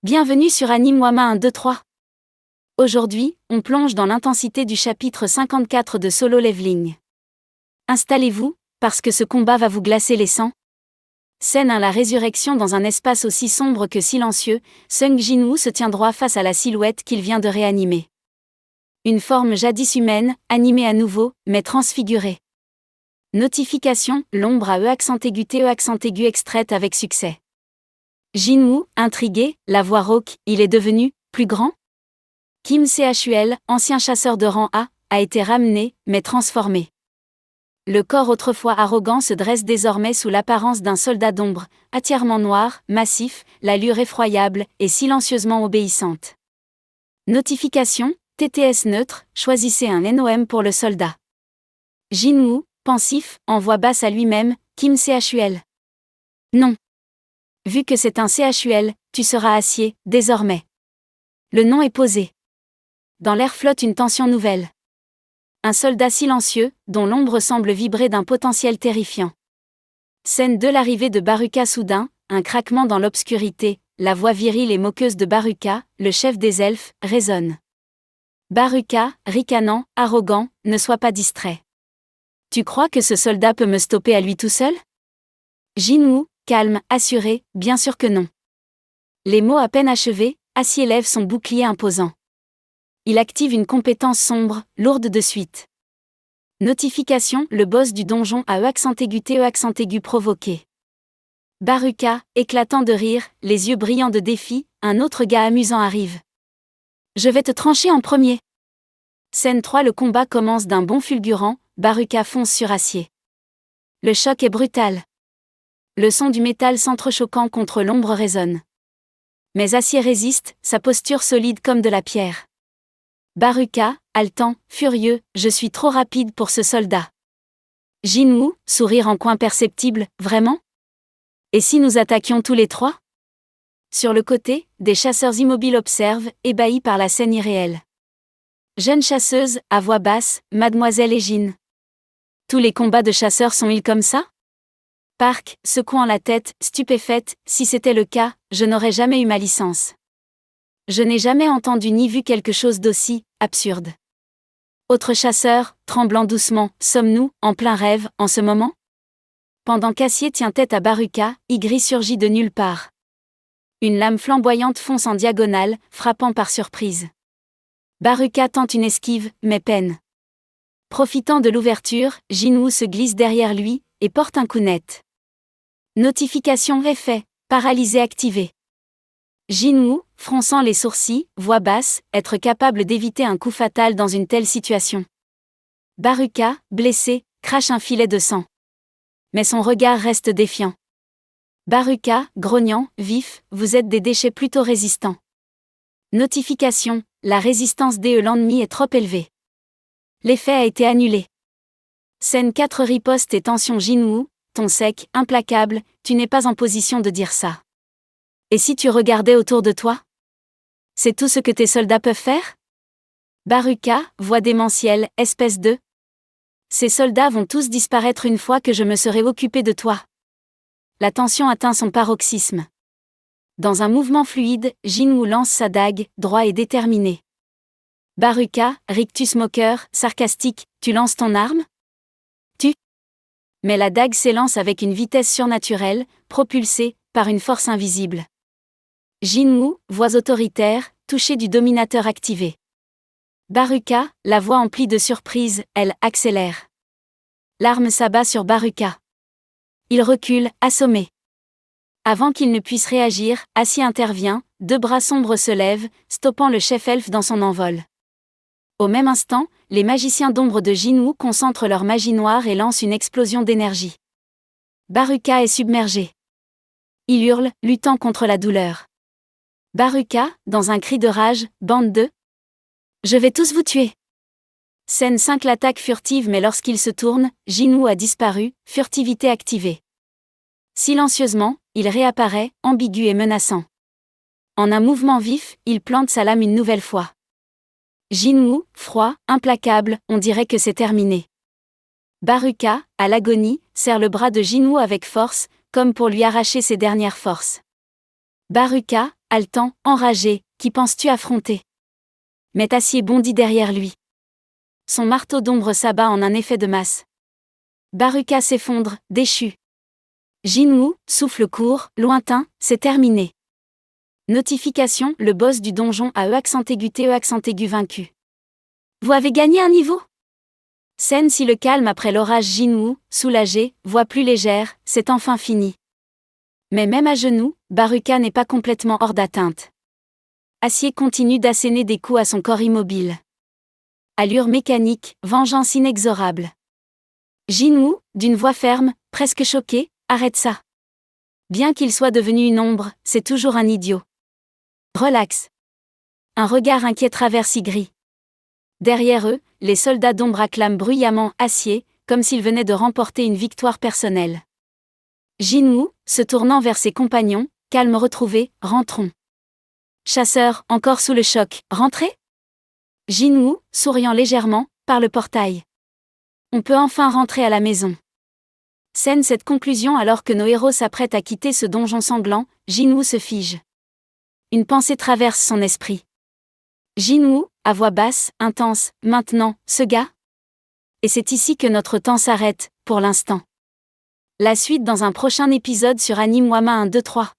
Bienvenue sur Anime Wama 1-2-3. Aujourd'hui, on plonge dans l'intensité du chapitre 54 de Solo Leveling. Installez-vous, parce que ce combat va vous glacer les sangs. Scène 1. La résurrection dans un espace aussi sombre que silencieux, Sung Jin-woo se tient droit face à la silhouette qu'il vient de réanimer. Une forme jadis humaine, animée à nouveau, mais transfigurée. Notification, l'ombre à E accent aigu extraite avec succès. Jin-woo, intrigué, la voix rauque, il est devenu plus grand? Kim Chul, ancien chasseur de rang A, a été ramené, mais transformé. Le corps autrefois arrogant se dresse désormais sous l'apparence d'un soldat d'ombre, entièrement noir, massif, l'allure effroyable et silencieusement obéissante. Notification, TTS neutre, choisissez un NOM pour le soldat. Jin-woo, pensif, en voix basse à lui-même, Kim Chul. Non. Vu que c'est un CHUL, tu seras acier, désormais. Le nom est posé. Dans l'air flotte une tension nouvelle. Un soldat silencieux, dont l'ombre semble vibrer d'un potentiel terrifiant. Scène 2. L'arrivée de Baruka soudain, un craquement dans l'obscurité, la voix virile et moqueuse de Baruka, le chef des elfes, résonne. Baruka, ricanant, arrogant, ne sois pas distrait. Tu crois que ce soldat peut me stopper à lui tout seul? Jin-woo, calme, assuré, bien sûr que non. Les mots à peine achevés, Acier lève son bouclier imposant. Il active une compétence sombre, lourde de suite. Notification, le boss du donjon à accent aigu provoqué. Baruka, éclatant de rire, les yeux brillants de défi, un autre gars amusant arrive. Je vais te trancher en premier. Scène 3. Le combat commence d'un bond fulgurant, Baruka fonce sur Acier. Le choc est brutal. Le son du métal s'entrechoquant contre l'ombre résonne. Mais Acier résiste, sa posture solide comme de la pierre. Baruka, haletant, furieux, je suis trop rapide pour ce soldat. Jin-woo, sourire en coin perceptible, vraiment? Et si nous attaquions tous les trois? Sur le côté, des chasseurs immobiles observent, ébahis par la scène irréelle. Jeune chasseuse, à voix basse, Mademoiselle et Jin. Tous les combats de chasseurs sont-ils comme ça? Park, secouant la tête, stupéfaite, si c'était le cas, je n'aurais jamais eu ma licence. Je n'ai jamais entendu ni vu quelque chose d'aussi absurde. Autre chasseur, tremblant doucement, sommes-nous en plein rêve en ce moment? Pendant qu'Acier tient tête à Baruka, Igri surgit de nulle part. Une lame flamboyante fonce en diagonale, frappant par surprise. Baruka tente une esquive, mais peine. Profitant de l'ouverture, Jin-woo se glisse derrière lui et porte un coup net. Notification effet, paralysé activé. Jin-woo, fronçant les sourcils, voix basse, être capable d'éviter un coup fatal dans une telle situation. Baruka, blessé, crache un filet de sang. Mais son regard reste défiant. Baruka, grognant, vif, vous êtes des déchets plutôt résistants. Notification, la résistance de l'ennemi est trop élevée. L'effet a été annulé. Scène 4. Riposte et tension. Jin-woo, ton sec, implacable, tu n'es pas en position de dire ça. Et si tu regardais autour de toi? C'est tout ce que tes soldats peuvent faire? Baruka, voix démentielle, espèce de... Ces soldats vont tous disparaître une fois que je me serai occupé de toi. La tension atteint son paroxysme. Dans un mouvement fluide, Jin-woo lance sa dague, droit et déterminé. Baruka, rictus moqueur, sarcastique, tu lances ton arme? Mais la dague s'élance avec une vitesse surnaturelle, propulsée par une force invisible. Jin-woo, voix autoritaire, touché du dominateur activé. Baruka, la voix emplie de surprise, elle accélère. L'arme s'abat sur Baruka. Il recule, assommé. Avant qu'il ne puisse réagir, Acier intervient, deux bras sombres se lèvent, stoppant le chef elfe dans son envol. Au même instant, les magiciens d'ombre de Jin-woo concentrent leur magie noire et lancent une explosion d'énergie. Baruka est submergé. Il hurle, luttant contre la douleur. Baruka, dans un cri de rage, bande de... Je vais tous vous tuer. Scène 5. L'attaque furtive, mais lorsqu'il se tourne, Jin-woo a disparu, furtivité activée. Silencieusement, il réapparaît, ambigu et menaçant. En un mouvement vif, il plante sa lame une nouvelle fois. Jin-woo, froid, implacable, on dirait que c'est terminé. Baruka, à l'agonie, serre le bras de Jin-woo avec force, comme pour lui arracher ses dernières forces. Baruka, haletant, enragé, qui penses-tu affronter? Mais Acier bondit derrière lui. Son marteau d'ombre s'abat en un effet de masse. Baruka s'effondre, déchu. Jinwoo, souffle court, lointain, c'est terminé. Notification, le boss du donjon a E vaincu. Vous avez gagné un niveau? Scène si le calme après l'orage. Jinwoo, soulagé, voix plus légère, c'est enfin fini. Mais même à genoux, Baruka n'est pas complètement hors d'atteinte. Acier continue d'asséner des coups à son corps immobile. Allure mécanique, vengeance inexorable. Jinwoo, d'une voix ferme, presque choquée, arrête ça. Bien qu'il soit devenu une ombre, c'est toujours un idiot. Relax. Un regard inquiet traverse Ygritte. Derrière eux, les soldats d'ombre acclament bruyamment Acier, comme s'il venait de remporter une victoire personnelle. Jinwoo, se tournant vers ses compagnons, calme retrouvé, rentrons. Chasseur, encore sous le choc, rentrez? Jinwoo, souriant légèrement, par le portail. On peut enfin rentrer à la maison. Scène cette conclusion alors que nos héros s'apprêtent à quitter ce donjon sanglant, Jinwoo se fige. Une pensée traverse son esprit. Jinwoo, à voix basse, intense, maintenant, ce gars? Et c'est ici que notre temps s'arrête, pour l'instant. La suite dans un prochain épisode sur Anime Wama 1, 2, 3.